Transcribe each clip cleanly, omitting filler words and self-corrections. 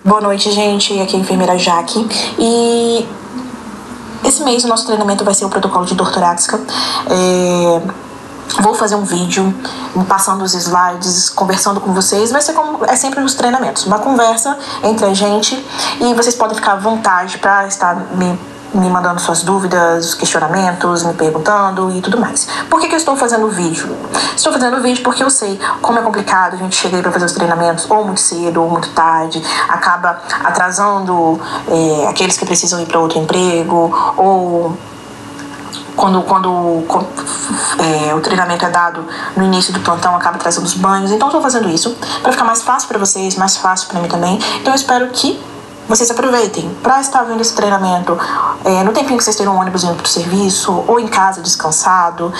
Boa noite, gente. Aqui é a enfermeira Jaque. E esse mês o nosso treinamento vai ser o protocolo de dor torácica. Vou fazer um vídeo passando os slides, conversando com vocês. Vai ser como é sempre nos treinamentos, uma conversa entre a gente, e vocês podem ficar à vontade para estar me mandando suas dúvidas, questionamentos, me perguntando e tudo mais. Por que eu estou fazendo o vídeo? Estou fazendo o vídeo porque eu sei como é complicado. A gente chega aí para fazer os treinamentos ou muito cedo ou muito tarde, acaba atrasando aqueles que precisam ir para outro emprego, ou quando o treinamento é dado no início do plantão, acaba trazendo os banhos. Então estou fazendo isso para ficar mais fácil para vocês, mais fácil para mim também. Então eu espero que vocês aproveitem para estar vendo esse treinamento no tempinho que vocês terem um ônibus indo para o serviço, ou em casa descansado,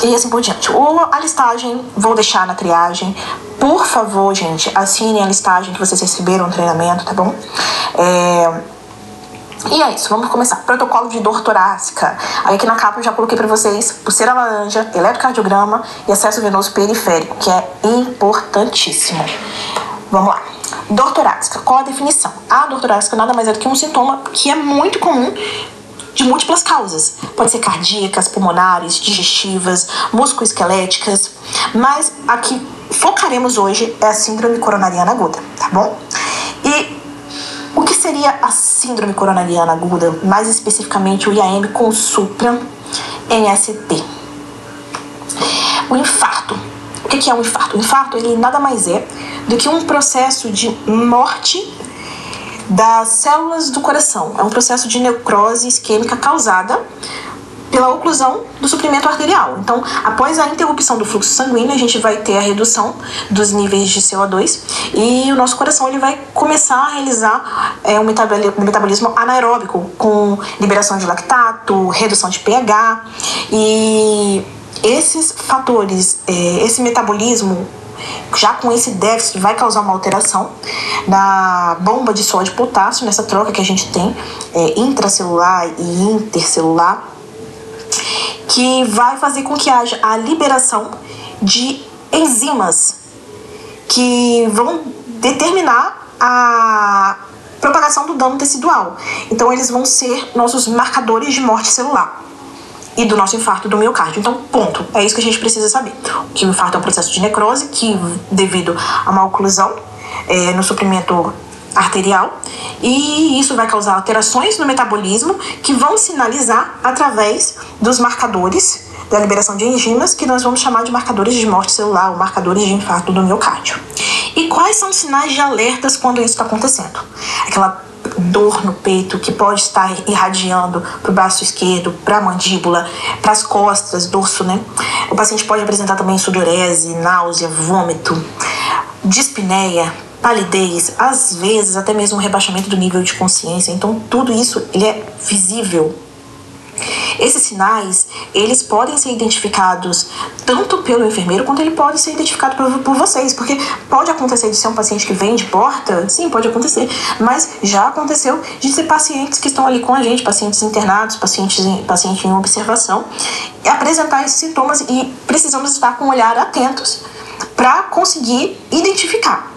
e assim por diante. Ou a listagem, vou deixar na triagem. Por favor, gente, assinem a listagem que vocês receberam no treinamento, tá bom? E é isso, vamos começar. Protocolo de dor torácica. Aí aqui na capa eu já coloquei para vocês pulseira laranja, eletrocardiograma e acesso venoso periférico, que é importantíssimo. Vamos lá. Dor torácica, qual a definição? A dor torácica nada mais é do que um sintoma que é muito comum de múltiplas causas. Pode ser cardíacas, pulmonares, digestivas, musculoesqueléticas, mas a que focaremos hoje é a síndrome coronariana aguda, tá bom? E o que seria a síndrome coronariana aguda? Mais especificamente o IAM com supra em ST. O infarto. O que é um infarto? O infarto, ele nada mais é do que um processo de morte das células do coração. É um processo de necrose isquêmica causada pela oclusão do suprimento arterial. Então, após a interrupção do fluxo sanguíneo, a gente vai ter a redução dos níveis de CO2 e o nosso coração ele vai começar a realizar um metabolismo anaeróbico, com liberação de lactato, redução de pH, e esses fatores, esse metabolismo, já com esse déficit, vai causar uma alteração na bomba de sódio e potássio, nessa troca que a gente tem intracelular e intercelular, que vai fazer com que haja a liberação de enzimas que vão determinar a propagação do dano tecidual. Então eles vão ser nossos marcadores de morte celular e do nosso infarto do miocárdio. Então, ponto. É isso que a gente precisa saber. Que o infarto é um processo de necrose que, devido a uma oclusão no suprimento arterial, e isso vai causar alterações no metabolismo que vão sinalizar através dos marcadores da liberação de enzimas, que nós vamos chamar de marcadores de morte celular ou marcadores de infarto do miocárdio. E quais são os sinais de alertas quando isso está acontecendo? Aquela dor no peito que pode estar irradiando para o braço esquerdo, para a mandíbula, para as costas, dorso, né? O paciente pode apresentar também sudorese, náusea, vômito, dispneia, palidez, às vezes até mesmo um rebaixamento do nível de consciência. Então tudo isso ele é visível. Esses sinais, eles podem ser identificados tanto pelo enfermeiro quanto ele pode ser identificado por vocês, porque pode acontecer de ser um paciente que vem de porta, sim, pode acontecer, mas já aconteceu de ser pacientes que estão ali com a gente, pacientes internados, paciente em observação, e apresentar esses sintomas, e precisamos estar com um olhar atentos para conseguir identificar.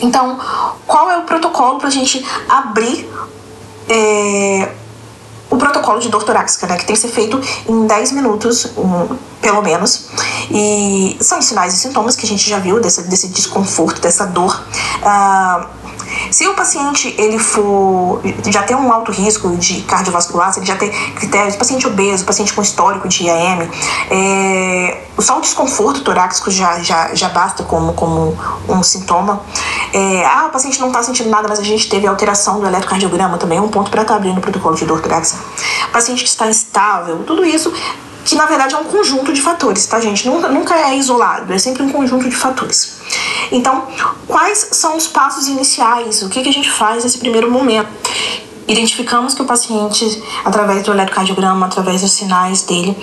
Então, qual é o protocolo para a gente abrir o protocolo de dor torácica, né, que tem que ser feito em 10 minutos, pelo menos, e são sinais e sintomas que a gente já viu desse desconforto, dessa dor. Se o paciente ele já tem um alto risco de cardiovascular, se ele já tem critérios, paciente obeso, paciente com histórico de IAM, só o desconforto torácico já basta como um sintoma. O paciente não está sentindo nada, mas a gente teve alteração do eletrocardiograma também, um ponto para estar abrindo o protocolo de dor torácica. Paciente que está instável, tudo isso que na verdade é um conjunto de fatores, tá, gente? Nunca é isolado, é sempre um conjunto de fatores. Então, quais são os passos iniciais? O que a gente faz nesse primeiro momento? Identificamos que o paciente, através do eletrocardiograma, através dos sinais dele,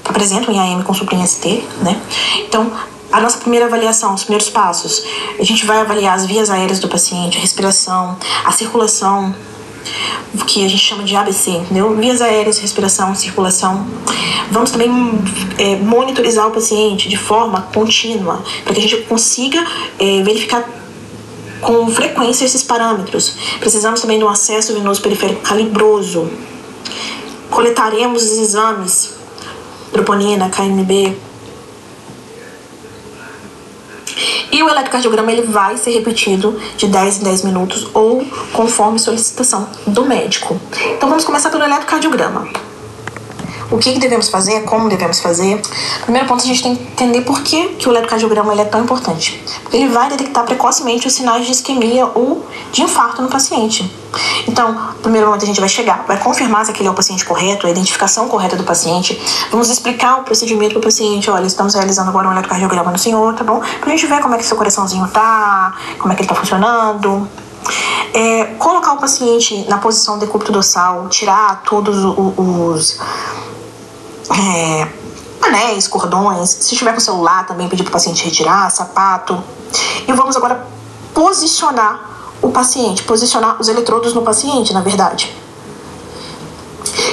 apresenta um IAM com supra em ST, né? Então, a nossa primeira avaliação, os primeiros passos, a gente vai avaliar as vias aéreas do paciente, a respiração, a circulação, que a gente chama de ABC, entendeu? Vias aéreas, respiração, circulação. Vamos também monitorizar o paciente de forma contínua, para que a gente consiga verificar com frequência esses parâmetros. Precisamos também de um acesso venoso periférico calibroso. Coletaremos os exames, troponina, KMB. E o eletrocardiograma ele vai ser repetido de 10 em 10 minutos ou conforme solicitação do médico. Então vamos começar pelo eletrocardiograma. O que devemos fazer, como devemos fazer? Primeiro ponto, a gente tem que entender por que o eletrocardiograma ele é tão importante. Porque ele vai detectar precocemente os sinais de isquemia ou de infarto no paciente. Então, no primeiro momento a gente vai chegar, vai confirmar se aquele é o paciente correto, a identificação correta do paciente. Vamos explicar o procedimento para o paciente. Olha, estamos realizando agora um eletrocardiograma no senhor, tá bom? Pra gente ver como é que seu coraçãozinho tá, como é que ele tá funcionando. Colocar o paciente na posição decúbito dorsal, tirar todos os anéis, cordões, se estiver com o celular também pedir para o paciente retirar, sapato. E vamos agora posicionar o paciente, posicionar os eletrodos no paciente, na verdade.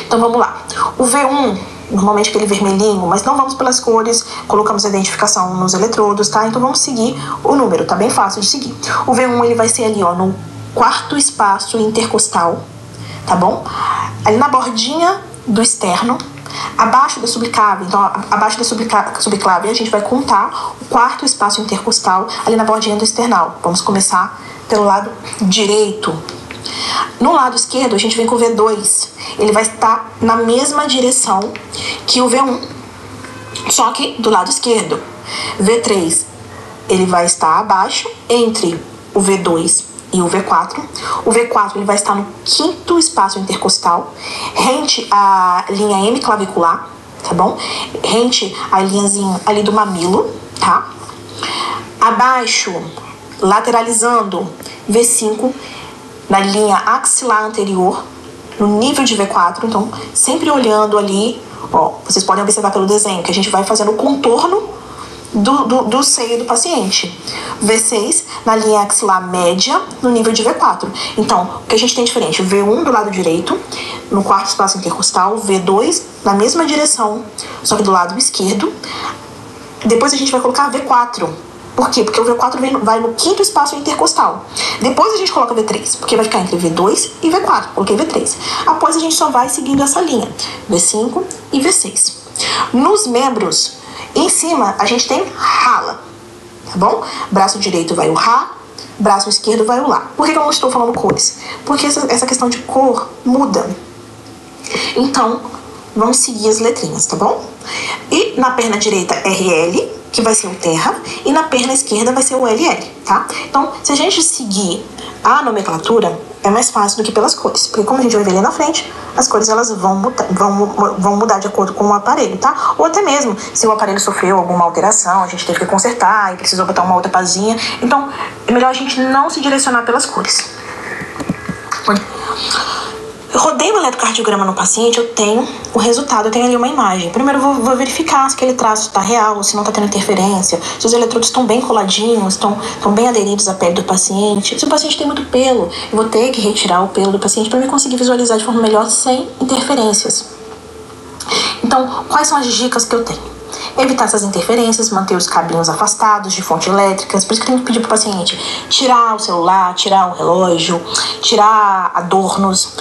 Então vamos lá. O V1, normalmente aquele vermelhinho, mas não vamos pelas cores, colocamos a identificação nos eletrodos, tá? Então vamos seguir o número, tá bem fácil de seguir. O V1 ele vai ser ali, ó, no quarto espaço intercostal, tá bom? Ali na bordinha do externo, abaixo da subclave. Então, abaixo da subclave a gente vai contar o quarto espaço intercostal ali na bordinha do external. Vamos começar pelo lado direito. No lado esquerdo, a gente vem com o V2. Ele vai estar na mesma direção que o V1, só que do lado esquerdo. V3, ele vai estar abaixo, entre o V2 e o V4. O V4 ele vai estar no quinto espaço intercostal, rente à linha M clavicular, tá bom? Rente à linhazinha ali do mamilo, tá? Abaixo, lateralizando, V5 na linha axilar anterior, no nível de V4. Então, sempre olhando ali, ó, vocês podem observar pelo desenho que a gente vai fazendo o contorno do seio do paciente. V6 na linha axilar média no nível de V4. Então, o que a gente tem diferente? O V1 do lado direito, no quarto espaço intercostal, V2 na mesma direção, só que do lado esquerdo. Depois a gente vai colocar V4. Por quê? Porque o V4 vai no quinto espaço intercostal. Depois a gente coloca V3, porque vai ficar entre V2 e V4. Coloquei V3. Após a gente só vai seguindo essa linha, V5 e V6. Nos membros, em cima, a gente tem rala, tá bom? Braço direito vai o Rá, braço esquerdo vai o Lá. Por que eu não estou falando cores? Porque essa questão de cor muda. Então, vamos seguir as letrinhas, tá bom? E na perna direita, RL, que vai ser o terra, e na perna esquerda vai ser o LL, tá? Então, se a gente seguir a nomenclatura, é mais fácil do que pelas cores, porque como a gente vai ver ali na frente, as cores elas vão mudar de acordo com o aparelho, tá? Ou até mesmo, se o aparelho sofreu alguma alteração, a gente teve que consertar e precisou botar uma outra pazinha. Então, é melhor a gente não se direcionar pelas cores. Eu rodei o eletrocardiograma no paciente, eu tenho o resultado, eu tenho ali uma imagem. Primeiro eu vou verificar se aquele traço está real, se não está tendo interferência, se os eletrodos estão bem coladinhos, estão bem aderidos à pele do paciente. Se o paciente tem muito pelo, eu vou ter que retirar o pelo do paciente para eu conseguir visualizar de forma melhor sem interferências. Então, quais são as dicas que eu tenho? Evitar essas interferências, manter os cabinhos afastados de fontes elétricas. Por isso que tem que pedir para o paciente tirar o celular, tirar o relógio, tirar adornos.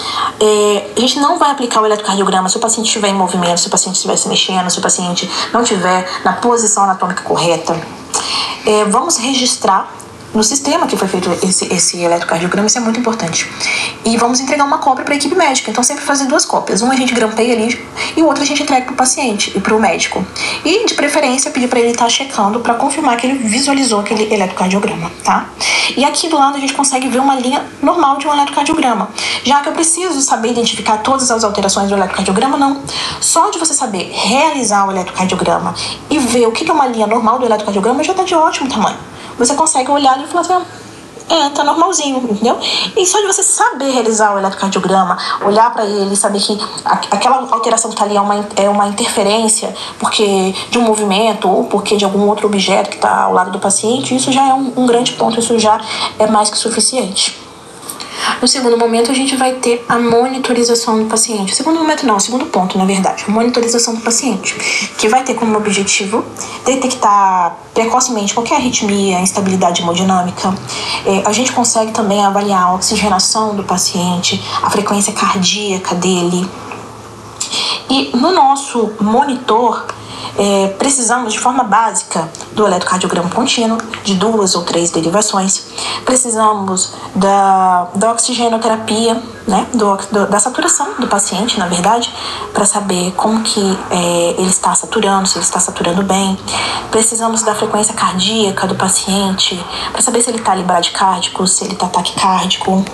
A gente não vai aplicar o eletrocardiograma se o paciente estiver em movimento, se o paciente estiver se mexendo, se o paciente não estiver na posição anatômica correta. Vamos registrar no sistema que foi feito esse eletrocardiograma, isso é muito importante. E vamos entregar uma cópia para a equipe médica. Então, sempre fazer 2 cópias. Uma a gente grampeia ali e o outro a gente entrega para o paciente e para o médico. E, de preferência, pedir para ele estar checando para confirmar que ele visualizou aquele eletrocardiograma, tá? E aqui do lado a gente consegue ver uma linha normal de um eletrocardiograma. Já que eu preciso saber identificar todas as alterações do eletrocardiograma, não. Só de você saber realizar o eletrocardiograma e ver o que é uma linha normal do eletrocardiograma já está de ótimo tamanho. Você consegue olhar e falar assim, tá normalzinho, entendeu? E só de você saber realizar o eletrocardiograma, olhar para ele e saber que aquela alteração que tá ali é uma interferência porque de um movimento ou porque de algum outro objeto que está ao lado do paciente, isso já é um grande ponto, isso já é mais que suficiente. No segundo momento, a gente vai ter a monitorização do paciente. Segundo momento não, segundo ponto, na verdade. A monitorização do paciente, que vai ter como objetivo detectar precocemente qualquer arritmia, instabilidade hemodinâmica. A gente consegue também avaliar a oxigenação do paciente, a frequência cardíaca dele. E no nosso monitor, precisamos de forma básica do eletrocardiograma contínuo, de 2 ou 3 derivações. Precisamos da oxigenoterapia, né, da saturação do paciente, na verdade, para saber como que ele está saturando, se ele está saturando bem. Precisamos da frequência cardíaca do paciente, para saber se ele está bradicárdico, se ele está taquicárdico.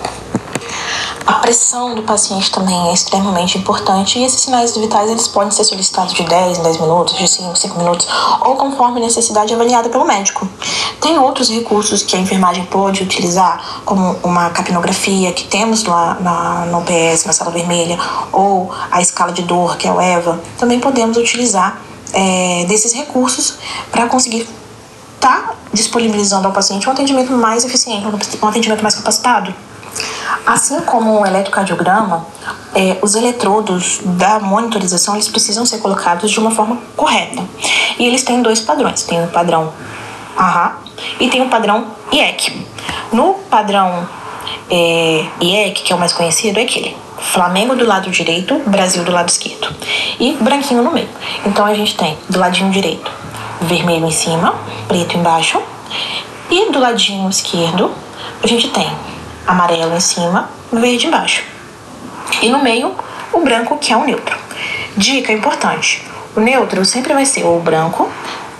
A pressão do paciente também é extremamente importante e esses sinais vitais eles podem ser solicitados de 10 em 10 minutos, de 5 em 5 minutos ou conforme necessidade avaliada pelo médico. Tem outros recursos que a enfermagem pode utilizar, como uma capnografia que temos lá no PS, na sala vermelha, ou a escala de dor, que é o EVA. Também podemos utilizar desses recursos para conseguir estar disponibilizando ao paciente um atendimento mais eficiente, um atendimento mais capacitado. Assim como o eletrocardiograma, os eletrodos da monitorização eles precisam ser colocados de uma forma correta. E eles têm 2 padrões. Tem o padrão AHA e tem o padrão IEC. No padrão IEC, que é o mais conhecido, é aquele Flamengo do lado direito, Brasil do lado esquerdo. E branquinho no meio. Então a gente tem do ladinho direito vermelho em cima, preto embaixo. E do ladinho esquerdo a gente tem amarelo em cima, verde embaixo. E no meio, o branco, que é o neutro. Dica importante: o neutro sempre vai ser ou o branco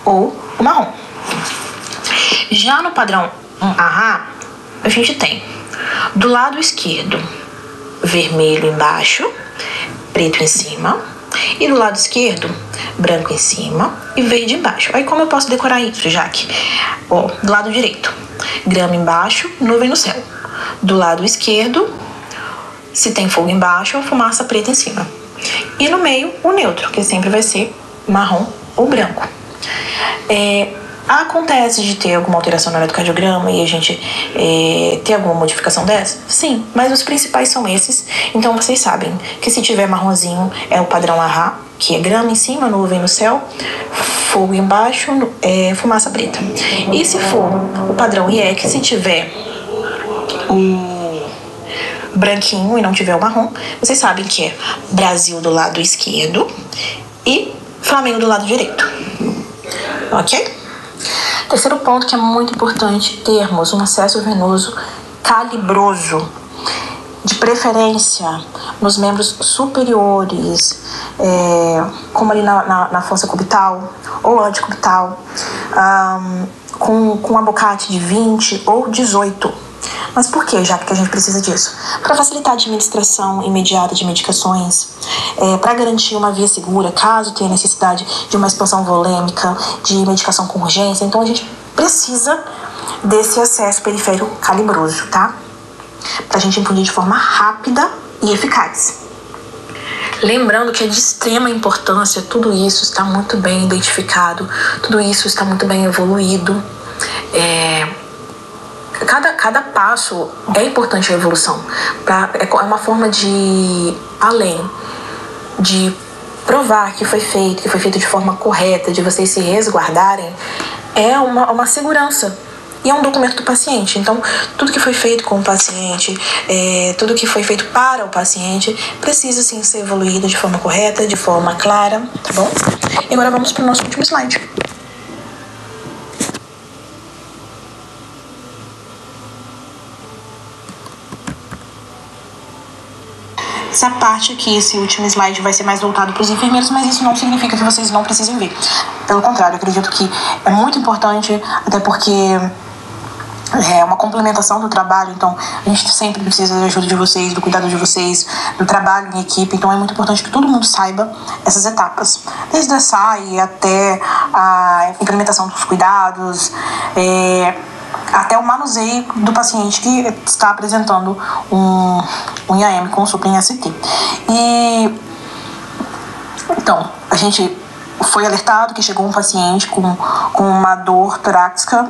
ou o marrom. Já no padrão AHA, a gente tem do lado esquerdo, vermelho embaixo, preto em cima. E do lado esquerdo, branco em cima e verde embaixo. Aí como eu posso decorar isso, Jaque? Do lado direito, grama embaixo, nuvem no céu. Do lado esquerdo, se tem fogo embaixo, fumaça preta em cima. E no meio, o neutro, que sempre vai ser marrom ou branco. Acontece de ter alguma alteração no eletrocardiograma e a gente ter alguma modificação dessa? Sim, mas os principais são esses. Então vocês sabem que se tiver marronzinho é o padrão AHA, que é grama em cima, nuvem no céu, fogo embaixo, fumaça preta. E se for o padrão IEC, se tiver o branquinho e não tiver o marrom, vocês sabem que é Brasil do lado esquerdo e Flamengo do lado direito. Ok? Terceiro ponto que é muito importante, termos um acesso venoso calibroso, de preferência nos membros superiores, como ali na fossa cubital ou antecubital, com abocate de 20 ou 18. Mas por que, já que a gente precisa disso? Para facilitar a administração imediata de medicações, para garantir uma via segura, caso tenha necessidade de uma expansão volêmica, de medicação com urgência. Então a gente precisa desse acesso periférico calibroso, tá? Para a gente impunir de forma rápida e eficaz. Lembrando que é de extrema importância, tudo isso está muito bem identificado, tudo isso está muito bem evoluído. Cada passo é importante a evolução. É uma forma de, além de provar que foi feito de forma correta, de vocês se resguardarem, é uma segurança. E é um documento do paciente. Então, tudo que foi feito com o paciente, tudo que foi feito para o paciente, precisa sim ser evoluído de forma correta, de forma clara, tá bom? E agora vamos para o nosso último slide. Essa parte aqui, esse último slide vai ser mais voltado para os enfermeiros, mas isso não significa que vocês não precisem ver. Pelo contrário, eu acredito que é muito importante, até porque é uma complementação do trabalho, então a gente sempre precisa da ajuda de vocês, do cuidado de vocês, do trabalho em equipe, então é muito importante que todo mundo saiba essas etapas, desde a SAI até a implementação dos cuidados, até o manuseio do paciente que está apresentando um IAM com supra em ST. E então, a gente foi alertado que chegou um paciente com uma dor torácica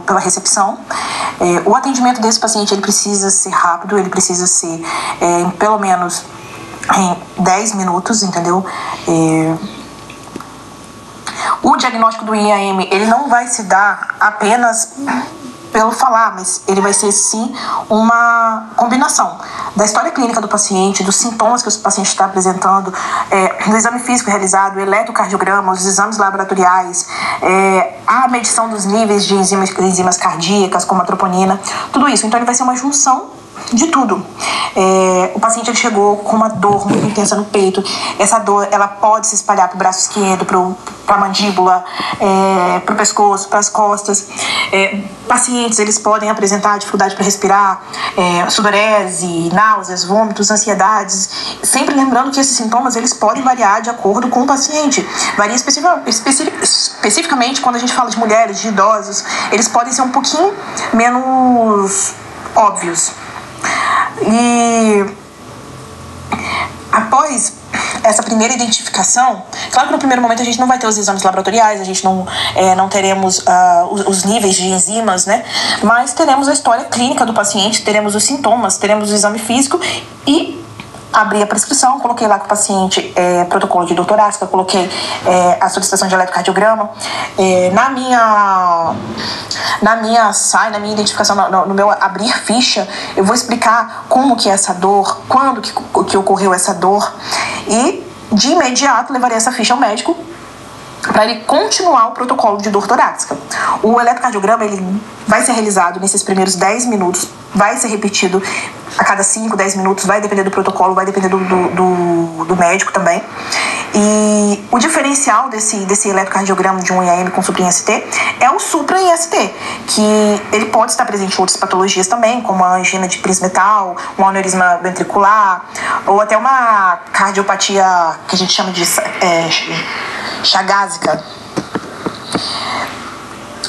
pela recepção. O atendimento desse paciente, ele precisa ser rápido, ele precisa ser em pelo menos em 10 minutos, entendeu? O diagnóstico do IAM, ele não vai se dar apenas pelo falar, mas ele vai ser sim uma combinação da história clínica do paciente, dos sintomas que o paciente está apresentando, do exame físico realizado, o eletrocardiograma, os exames laboratoriais, a medição dos níveis de enzimas cardíacas, como a troponina, tudo isso. Então ele vai ser uma junção de tudo. O paciente ele chegou com uma dor muito intensa no peito. Essa dor ela pode se espalhar para o braço esquerdo, para a mandíbula, para o pescoço, para as costas. Pacientes eles podem apresentar dificuldade para respirar, sudorese, náuseas, vômitos, ansiedades. Sempre lembrando que esses sintomas eles podem variar de acordo com o paciente. Varia especificamente quando a gente fala de mulheres, de idosos, eles podem ser um pouquinho menos óbvios. E após essa primeira identificação, claro que no primeiro momento a gente não vai ter os exames laboratoriais, a gente não teremos os níveis de enzimas, né? Mas teremos a história clínica do paciente, teremos os sintomas, teremos o exame físico e abri a prescrição, coloquei lá com o paciente protocolo de dor torácica, coloquei a solicitação de eletrocardiograma. Na minha identificação, no meu abrir ficha, eu vou explicar como que é essa dor, quando que ocorreu essa dor e de imediato levarei essa ficha ao médico para ele continuar o protocolo de dor torácica. O eletrocardiograma ele vai ser realizado nesses primeiros 10 minutos, vai ser repetido a cada 5, 10 minutos, vai depender do protocolo, vai depender do médico também. E o diferencial desse eletrocardiograma de um IAM com supra-IST é o supra-IST, que ele pode estar presente em outras patologias também, como a angina de prismetal, um aneurisma ventricular, ou até uma cardiopatia que a gente chama de chagásica.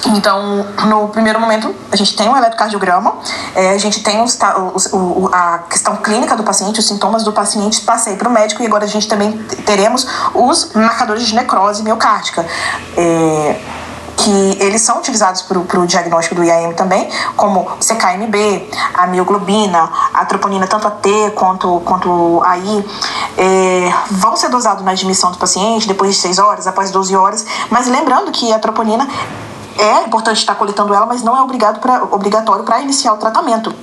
Então, no primeiro momento, a gente tem o eletrocardiograma, a gente tem a questão clínica do paciente, os sintomas do paciente, passei para o médico e agora a gente também teremos os marcadores de necrose miocárdica, que eles são utilizados para o diagnóstico do IAM também, como o CKMB, a mioglobina, a troponina, tanto a T quanto a I, vão ser dosados na admissão do paciente depois de 6 horas, após 12 horas, mas lembrando que a troponina é importante estar coletando ela, mas não é obrigatório para iniciar o tratamento.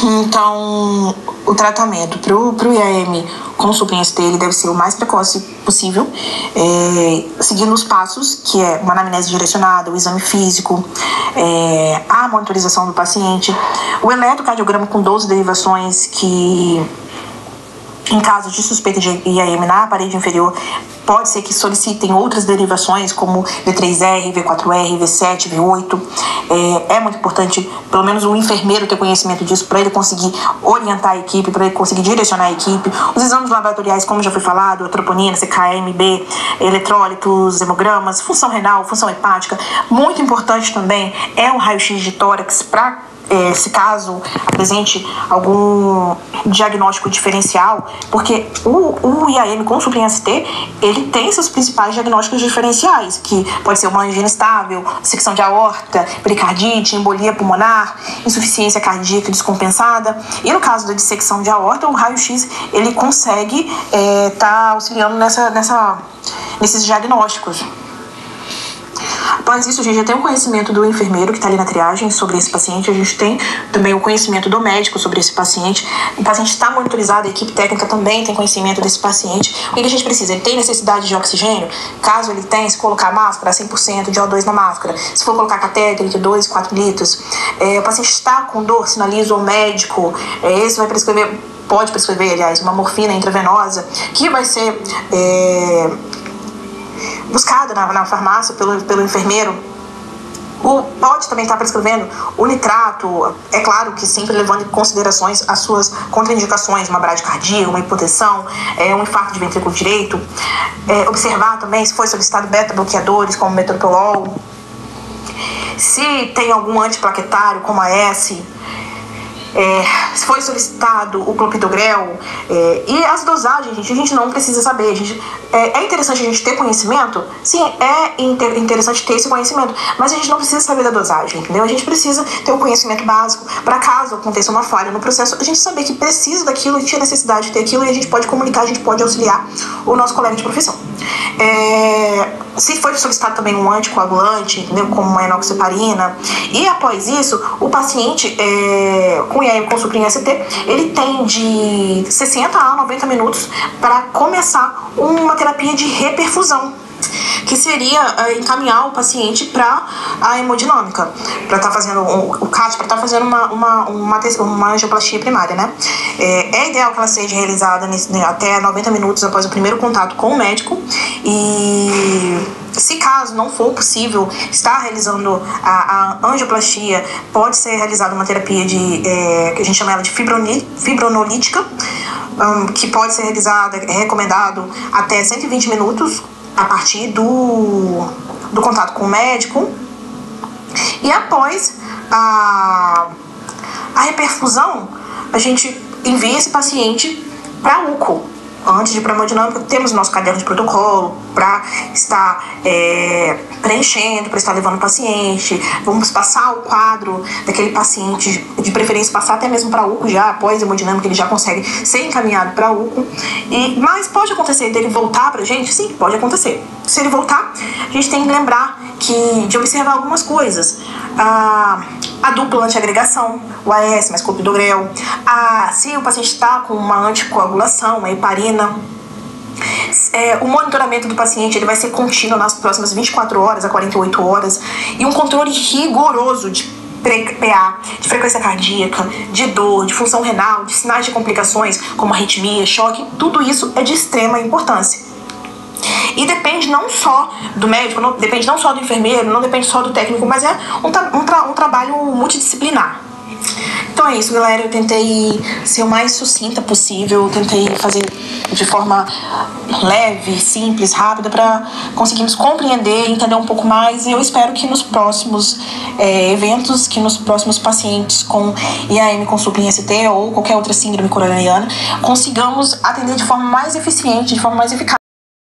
Então, o tratamento para o IAM com supra-IST ele deve ser o mais precoce possível, seguindo os passos, que é uma anamnese direcionada, o exame físico, a monitorização do paciente, o eletrocardiograma com 12 derivações que, em caso de suspeita de IAM na parede inferior, pode ser que solicitem outras derivações, como V3R, V4R, V7, V8. É muito importante, pelo menos o enfermeiro ter conhecimento disso, para ele conseguir orientar a equipe, para ele conseguir direcionar a equipe. Os exames laboratoriais, como já foi falado, a troponina, CKMB, eletrólitos, hemogramas, função renal, função hepática. Muito importante também é o raio-x de tórax, para se caso apresente algum diagnóstico diferencial, porque o IAM com supra-IST, ele tem seus principais diagnósticos diferenciais, que pode ser uma angina estável, secção de aorta, pericardite, embolia pulmonar, insuficiência cardíaca descompensada. E no caso da dissecção de aorta, o raio-x ele consegue tá auxiliando nesses diagnósticos. Após isso, a gente já tem o conhecimento do enfermeiro que está ali na triagem sobre esse paciente, a gente tem também o conhecimento do médico sobre esse paciente. O paciente está monitorizado, a equipe técnica também tem conhecimento desse paciente. O que a gente precisa? Ele tem necessidade de oxigênio? Caso ele tenha, se colocar máscara, 100% de O2 na máscara. Se for colocar catéter entre 2 e 4 litros. O paciente está com dor, sinaliza ao médico. Esse vai prescrever, pode prescrever, aliás, uma morfina intravenosa, que vai ser buscada na farmácia pelo enfermeiro. Pode também estar prescrevendo o nitrato, é claro que sempre levando em considerações as suas contraindicações, uma bradicardia, uma hipotensão, um infarto de ventrículo direito. Observar também se foi solicitado beta-bloqueadores como metoprolol, se tem algum antiplaquetário como a S. foi solicitado o clopidogrel, e as dosagens, gente, a gente não precisa saber. É interessante a gente ter conhecimento? Sim, é interessante ter esse conhecimento, mas a gente não precisa saber da dosagem, entendeu? A gente precisa ter o conhecimento básico para caso aconteça uma falha no processo, a gente saber que precisa daquilo, a gente tinha necessidade de ter aquilo, e a gente pode comunicar, a gente pode auxiliar o nosso colega de profissão. Se foi solicitado também um anticoagulante, entendeu? Como a enoxaparina, e após isso, o paciente com IAM com supra em ST, ele tem de 60 a 90 minutos para começar uma terapia de reperfusão, que seria encaminhar o paciente para a hemodinâmica, para estar fazendo o CAT, para estar fazendo uma angioplastia primária, né? É ideal que ela seja realizada até 90 minutos após o primeiro contato com o médico, e se caso não for possível estar realizando a angioplastia, pode ser realizada uma terapia que a gente chama ela de fibronolítica, que pode ser realizada, é recomendado até 120 minutos a partir do contato com o médico. E após a reperfusão, a gente envia esse paciente para a UCO. Antes de ir para a hemodinâmica, temos o nosso caderno de protocolo para estar preenchendo, para estar levando o paciente. Vamos passar o quadro daquele paciente, de preferência passar até mesmo para a UCO já, após a hemodinâmica ele já consegue ser encaminhado para a UCO. Mas pode acontecer dele voltar para a gente? Sim, pode acontecer. Se ele voltar, a gente tem que lembrar de observar algumas coisas. A dupla antiagregação, o AS mais clopidogrel, se o paciente está com uma anticoagulação, uma heparina. O monitoramento do paciente ele vai ser contínuo nas próximas 24 horas a 48 horas, e um controle rigoroso de PA, de frequência cardíaca, de dor, de função renal, de sinais de complicações como arritmia, choque. Tudo isso é de extrema importância. E depende não só do médico, não depende não só do enfermeiro, não depende só do técnico, mas é um trabalho multidisciplinar. Então é isso, galera. Eu tentei ser o mais sucinta possível, tentei fazer de forma leve, simples, rápida, para conseguirmos compreender e entender um pouco mais. E eu espero que nos próximos eventos, que nos próximos pacientes com IAM com supra em ST ou qualquer outra síndrome coronariana, consigamos atender de forma mais eficiente, de forma mais eficaz.